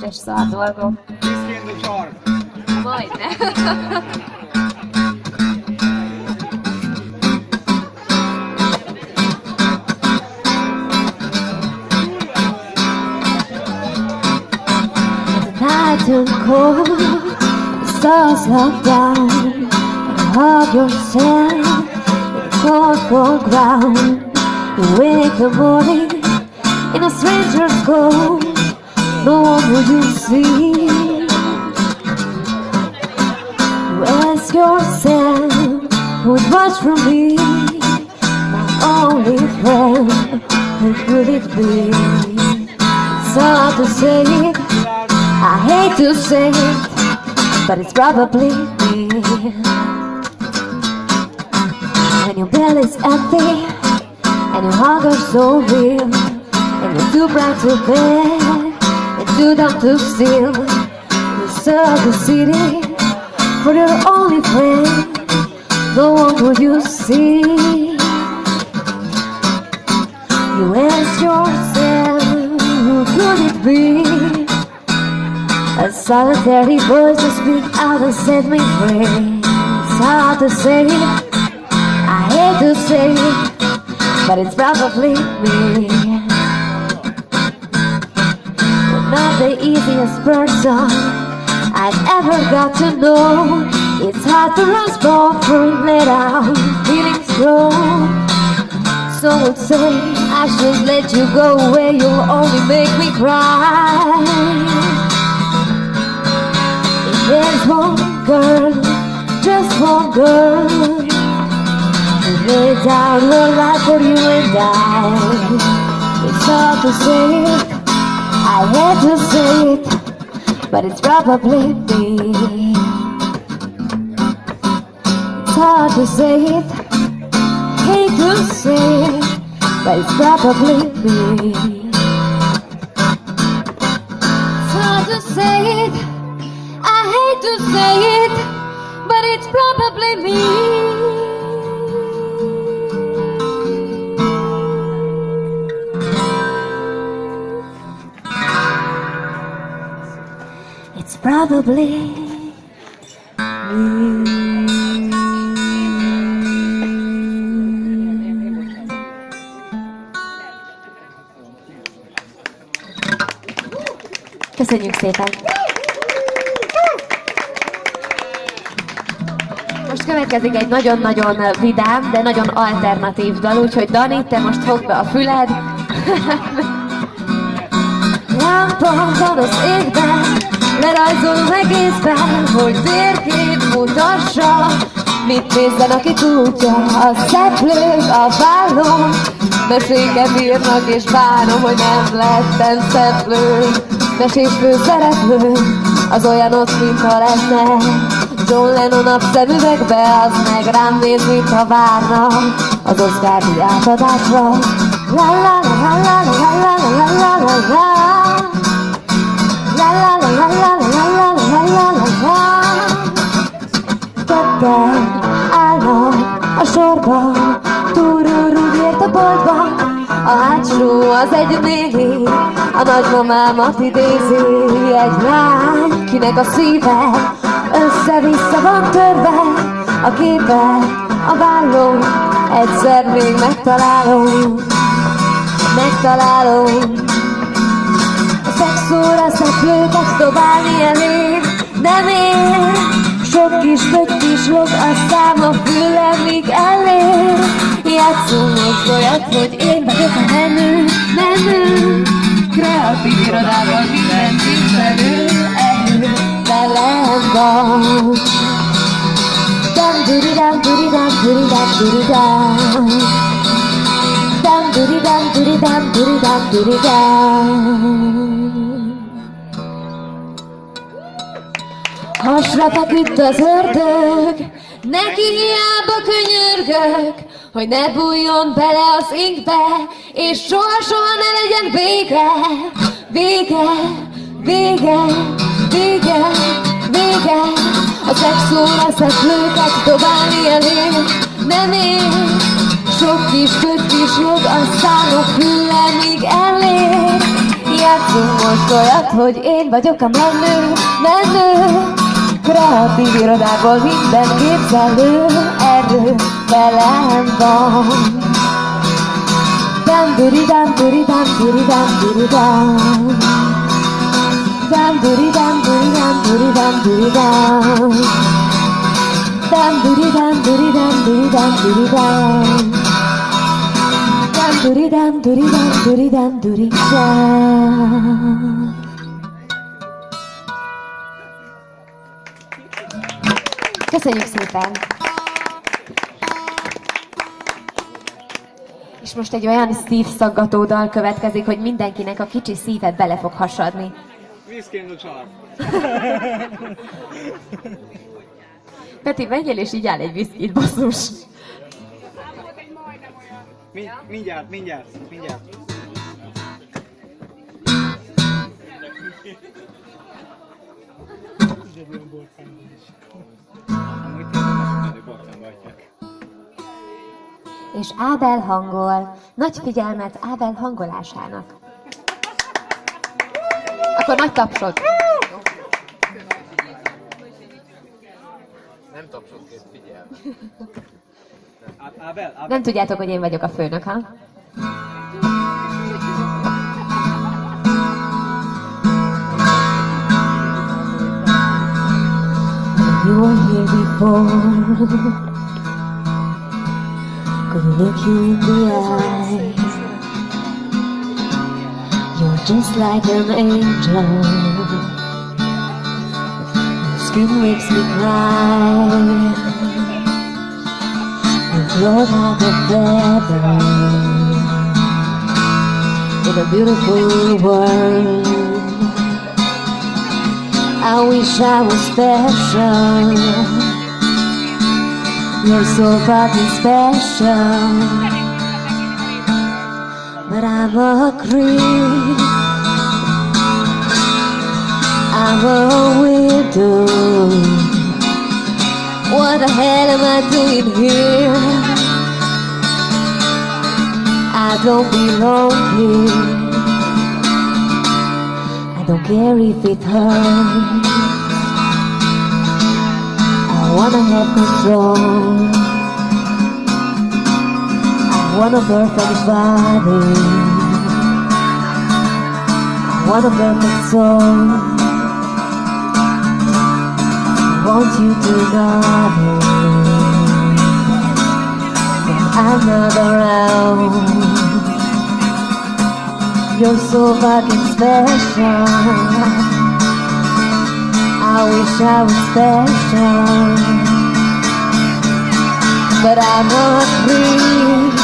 a dolgok. Whiskey in the jar. Majdnem. Night turned cold, the stars look down, and hug yourself in the cold, cold ground. You wake the morning in a stranger's home, no one would you see. You ask yourself, who would watch from me? My only friend, who could it be? It's hard to say it, I hate to say it, but it's probably me. When your belly's empty and your hunger's so real, and you're too proud to beg and too dumb to steal, you serve the city for your only friend, no one would you see. You ask yourself, who could it be? A solitary voice to speak out and set me free. It's hard to say it, I hate to say it, but it's probably me. You're not the easiest person I've ever got to know. It's hard to respond from let out, feeling slow. Some would say I should let you go away, you'll only make me cry. There's one girl, just one girl, who laid down her life for you and I. It's hard to say it, I hate to say it, but it's probably me. It's hard to say it, hate to say it, but it's probably me. It's hard to say it, I hate to say it, but it's probably me. It's probably me. Köszönjük szépen! Most következik egy nagyon-nagyon vidám, de nagyon alternatív dal, úgyhogy Dani, te most fogd be a füled. Lámpa van az égben, lerajzolom egészben, hogy térkép mutassa, mit nézzen, aki tudja. A szeplők a vállon, meséken írnak, és bánom, hogy nem lettem szeplő. Mesés főszereplő, az olyan ott, mintha lenne John Lennon a szemüvegbe, az meg rám néz, mintha várna az Oscar-díj átadásra. La la la la la la la la la la. La la la la la la la la la la. Ketten állnak a sorban, túrúrúgért a boltban. A hátsó az egy néni, a nagymamámat idézi. Egy lány, kinek a szíve össze-vissza van törve, a képet, a vállón, egyszer még megtalálom. A szexóra szeplőket dobálni elég, de még sok kis pötty is log a szám a fülemig elér. Játszunk most olyat, hogy én vagyok a menő, kreatív irodában minden tisztelő, velem van. Dam duri dam duri dam duri dam duri dam. Dam duri dam duri dam duri dam duri dam. Hasra feküdt az ördög, neki hiába könyörgök, hogy ne bújjon bele az inkbe, és soha-soha ne legyen vége. A szexóra szeplőket dobálni elég, nem én. Sok kis köt is log, aztán a fülemig elér. játszunk most olyat, hogy én vagyok a menő, menő. Kreatív irodából minden képzelő erő velem van. Dam duri dam duri dam duri dam duri dam. Dam duri dam duri dam duri dam duri dam. Dam duri dam duri dam duri dam duri dam. Dam duri dam duri dam duri dam duri dam. Köszönjük szépen! És most egy olyan szívszaggató dal következik, hogy mindenkinek a kicsi szíve bele fog hasadni. Viszként a család. Peti, menjél és így áll egy viszkit, basszus! Mindjárt. És Ábel hangol. Nagy figyelmet Ábel hangolásának. Akkor nagy tapsod. Nem tapsod kész, figyelj. Ábel. Nem tudjátok, hogy én vagyok a főnök, ha? You were here before. Could look you in the eye. You're just like an angel. Your skin makes me cry. You float like a feather in a beautiful world. I wish I was special. You're so fucking special. But I'm a creep. I'm a widow. What the hell am I doing here? I don't belong here. I don't care if it hurts. I wanna have control. I want a perfect body. I want a perfect soul. I want you to know when I'm not around. You're so fucking special. I wish I was special, but I'm a creep.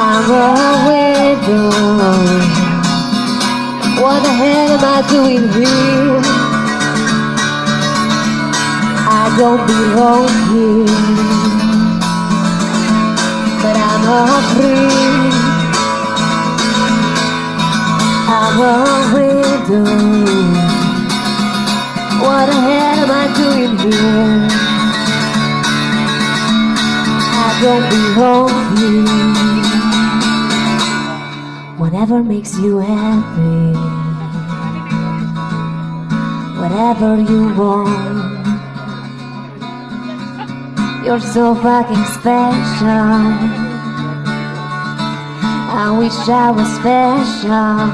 I'm a widow. What the hell am I doing here? I don't belong here, but I'm a creep. I'm a widow. What the hell am I doing here? I don't belong here. Whatever makes you happy, whatever you want. You're so fucking special. I wish I was special,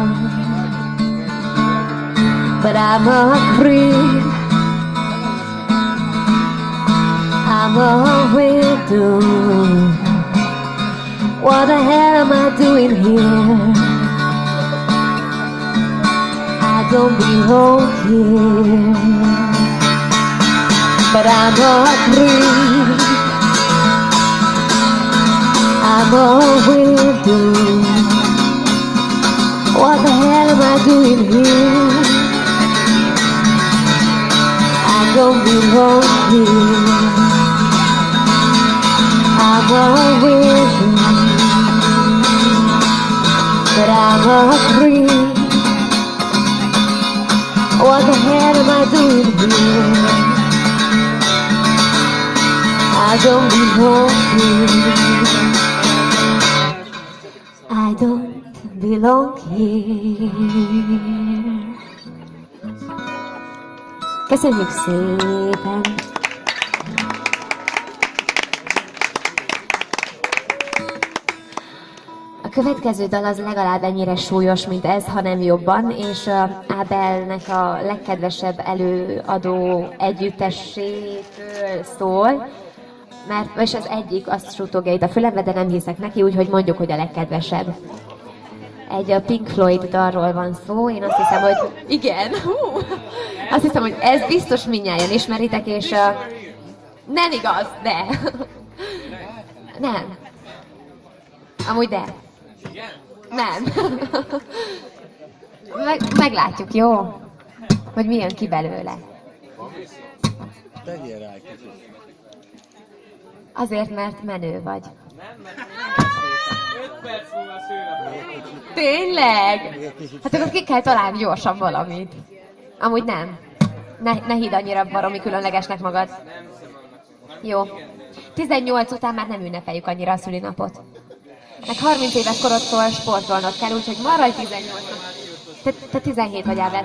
but I'm a creep. I'm a widow. What the hell am I doing here? I don't belong here, but I'm a creep. I'm a widow. What the hell am I doing here? I don't belong here. I'm a widow, but I'm a creep. What the hell am I doing here? I don't belong here. I don't belong here. Köszönjük szépen! A következő dal az legalább ennyire súlyos, mint ez, hanem jobban, és Ábelnek a legkedvesebb előadó együttesétől szól, mert és az egyik azt sútogja itt a fülembe, de nem hiszek neki, úgyhogy mondjuk, hogy a legkedvesebb. Egy a Pink Floyd dalról van szó, én azt hiszem, hogy igen, azt hiszem, hogy ez biztos mindnyájan ismeritek, és nem igaz, de nem. Amúgy de. Nem. Meglátjuk, jó? Hogy mi jön ki belőle. Tegyél rá egy kicsit. Azért, mert menő vagy. 5 perc múlva szőnapot. Tényleg? Hát akkor ki kell találni gyorsan valamit. Amúgy nem. Ne hidd annyira baromi különlegesnek magad. Jó. 18 után már nem ünnepeljük annyira a szülinapot. Meg 30 éves korodtól sportolnod kell, úgyhogy maradj 18. Te 17 vagy Ábel.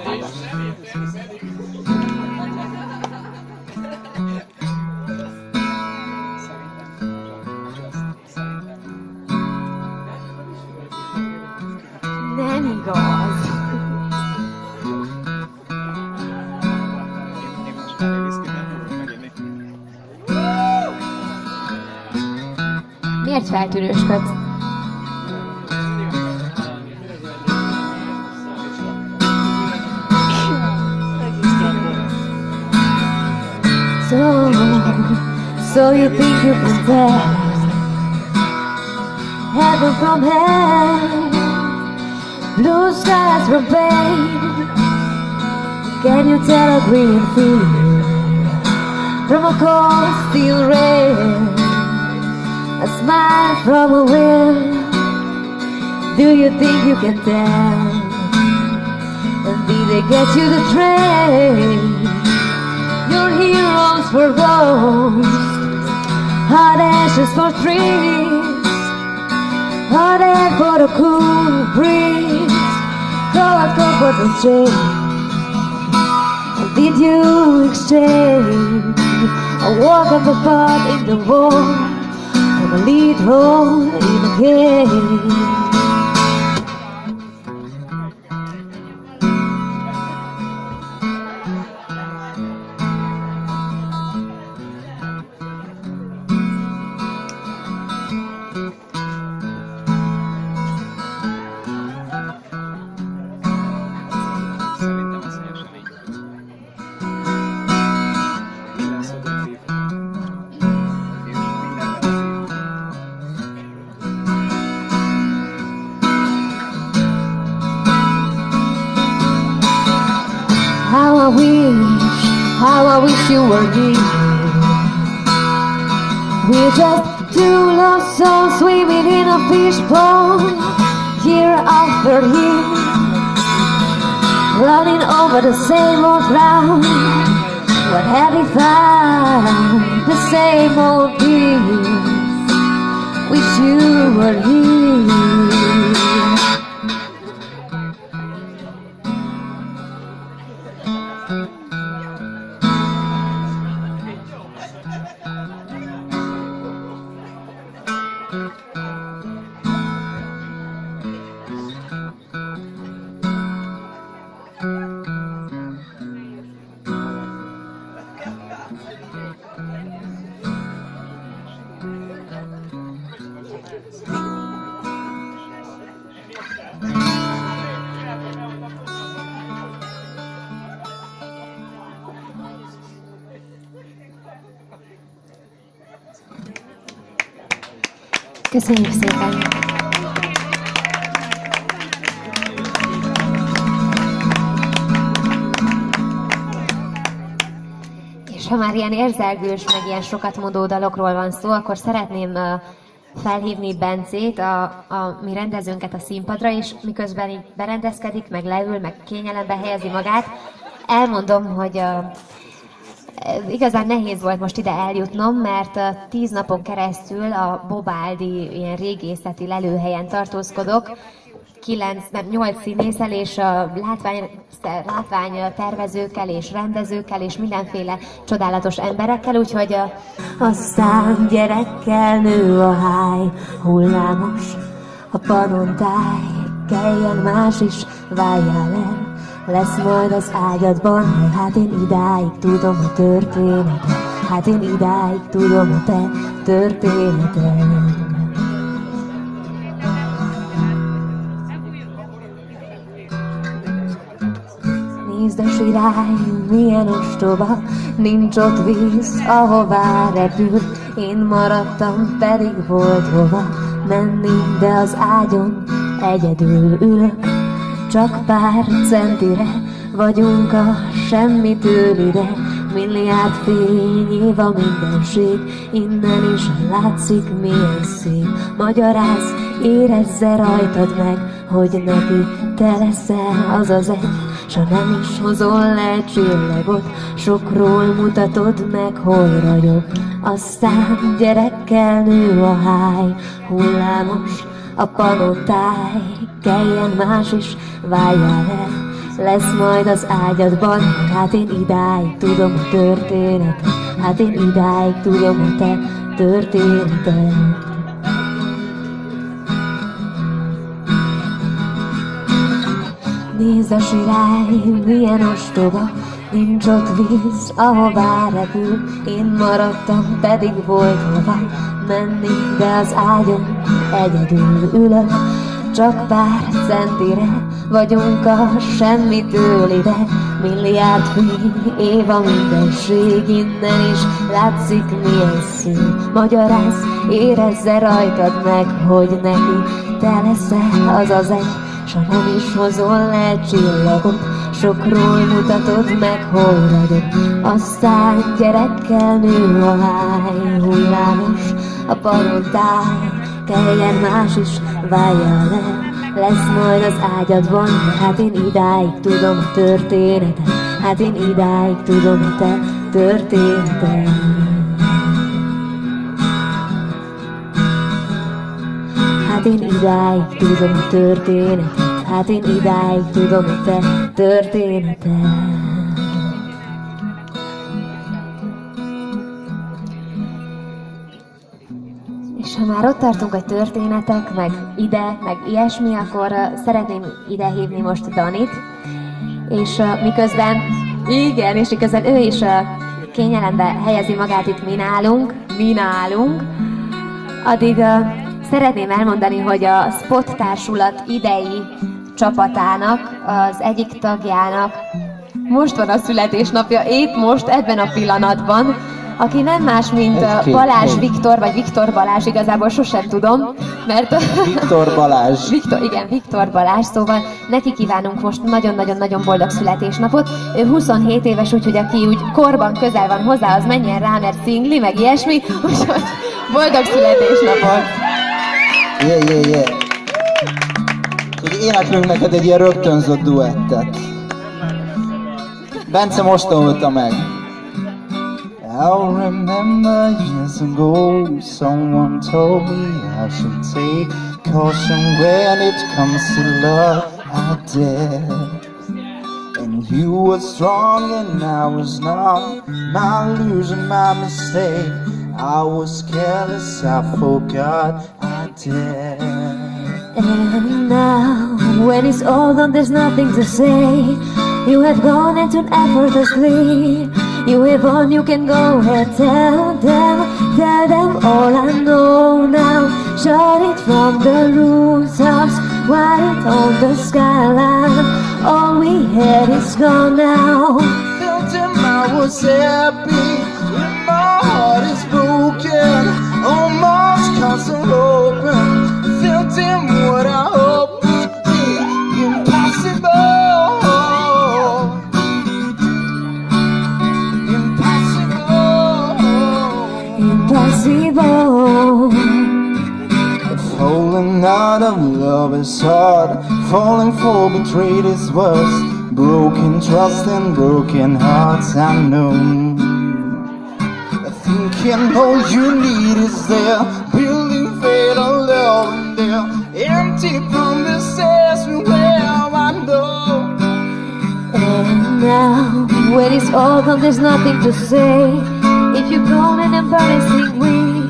Nem igaz. Én most már viszkit nem fogok meginni. Miért feltűnősködsz? So you think you can tell heaven from hell, blue skies from pain? Can you tell a green field from a cold steel rail? A smile from a wind. Do you think you can tell? And did they get you the train? Your heroes for ghosts, hot ashes for trees, hot air for the cool breeze, cold comfort and change. And did you exchange a walk of the path in the war, and a lead role in the game? Szerintem ez helyesen így. Minden szubjektív. És minden relatív. How I wish you were here. We're just two lost souls swimming in a fishbowl, year after year, running over the same old ground. What have we found? The same old peace. Wish you were here. Köszönjük szépen! És ha már ilyen érzelgős, meg ilyen sokat mondó dalokról van szó, akkor szeretném felhívni Bencét, a mi rendezőnket a színpadra, és miközben így berendezkedik, meg leül, meg kényelembe helyezi magát, elmondom, hogy igazán nehéz volt most ide eljutnom, mert 10 napon keresztül a Bobáldi ilyen régészeti lelőhelyen tartózkodok. 8 színészel és látványtervezőkkel és rendezőkkel és mindenféle csodálatos emberekkel, úgyhogy aztán gyerekkel nő a háj, hullámos a panontáj, keljen más is, váljál el, lesz majd az ágyadban, hát én idáig tudom a történetet, hát én idáig tudom a te történeted. Nézd a sirály, milyen ostoba, nincs ott víz, ahová repül. Én maradtam, pedig volt hova menni, de az ágyon egyedül ülök. Csak pár centire vagyunk a semmitől ide, milliárd fényév a mindenség, innen is látszik milyen szép. Magyarázz, érezze rajtad meg, hogy neki te leszel az az egy, s ha nem is hozol le csillagot, sokról mutatod meg, hol ragyog. Aztán gyerekkel nő a háj, hullámos a panontáj, keljen más is, váljál el, lesz majd az ágyadban, hát én idáig tudom a történetet, hát én idáig tudom a te történeted. Nézd a sirály, milyen ostoba, nincs ott víz, ahová repül. Én maradtam, pedig volt hova menni, de az ágyon egyedül ülök. Csak pár centire vagyunk a semmitől ide, milliárd év a mindenség, innen is látszik milyen szép. Magyarázz, érezze rajtad meg, hogy neki te leszel az az egy, s ha nem is hozol le csillagot, sokról mutatod meg, hol ragyog. Aztán gyerekkel nő a háj, hullámos a panontáj, keljen más is, váljál el, lesz majd az ágyadban, hát én idáig tudom a történetet, hát én idáig tudom a te történeted. Hát én idáig tudom a történetet, hát én idáig tudom a te történeted. És ha már ott tartunk, hogy történetek, meg ide, meg ilyesmi, akkor szeretném ide hívni most Danit, és miközben ő is kényelembe helyezi magát itt mi nálunk, addig szeretném elmondani, hogy a Spot társulat idei csapatának, az egyik tagjának most van a születésnapja, épp most, ebben a pillanatban, aki nem más, mint Balázs Viktor, vagy Viktor Balázs, igazából sosem tudom, mert... Viktor Balázs. Viktor Balázs, szóval neki kívánunk most nagyon-nagyon-nagyon boldog születésnapot. Ő 27 éves, úgyhogy aki úgy korban közel van hozzá, az menjen rá, mert szingli, meg ilyesmi, úgyhogy boldog születésnapot! Yeah. Hogy éneklünk neked egy ilyen rögtönzött duettet. Bence most tanulta meg. I'll remember years ago, someone told me I should take caution when it comes to love. I did, and you were strong and I was not. My illusion, my mistake. I was careless, I forgot I did. And now, when it's all done, there's nothing to say. You have gone into an effortlessly. You have won, you can go ahead, tell them all I know now. Shout it from the rooftops, write it on the skyline. All we had is gone now. Felt him, I was happy, and my heart is broken. Almost constant hoping. Felt him, what I hoped would be impossible. Impossible. Falling out of love is hard. Falling for betrayed is worse. Broken trust and broken hearts, I know. Thinking all you need is there. Building fatal love in there. empty promises we well I know. And now, when it's all gone, there's nothing to say. If you've gone an embarrassing way,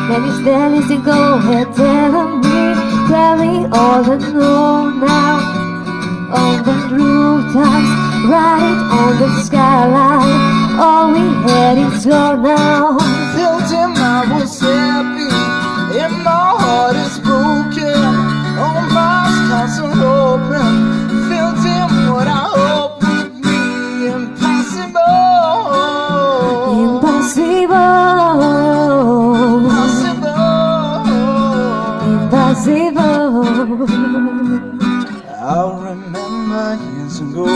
then it's there, listen, go ahead, tell me all I know now. On the rooftops, right on the skyline, all we had is gone now. Till him I was happy, and my heart is broken. All my scars are open. Filled him what I hope would be impossible. Impossible, impossible. I remember years ago,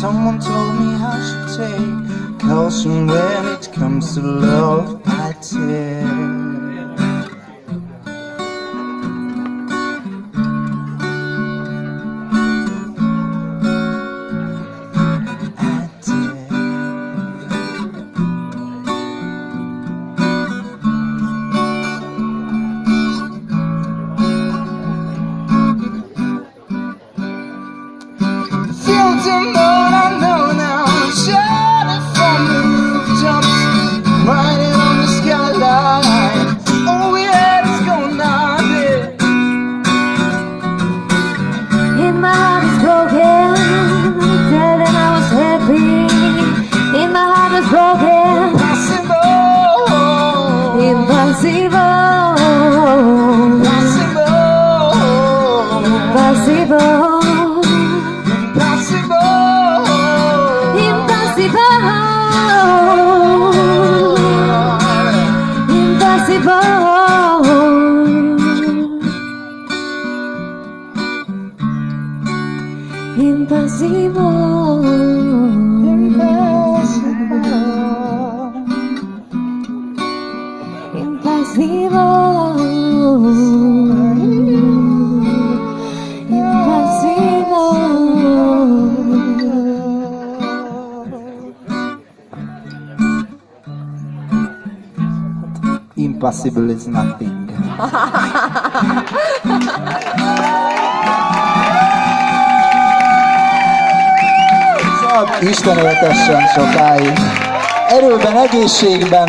someone told me I should take caution when it comes to love. I did. Filled him all I know now. Shout it from the rooftops, riding on the skyline. All we had is gone now, yeah. In my heart is broken, tell them I was happy. In my heart is broken, Impossible, impossible, impossible, impossible, impossible, Impossible is nothing. Isten éltessen sokáig. Erőben, egészségben.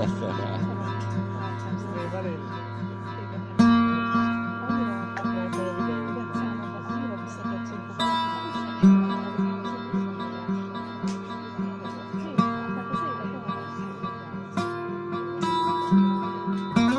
Köszönöm.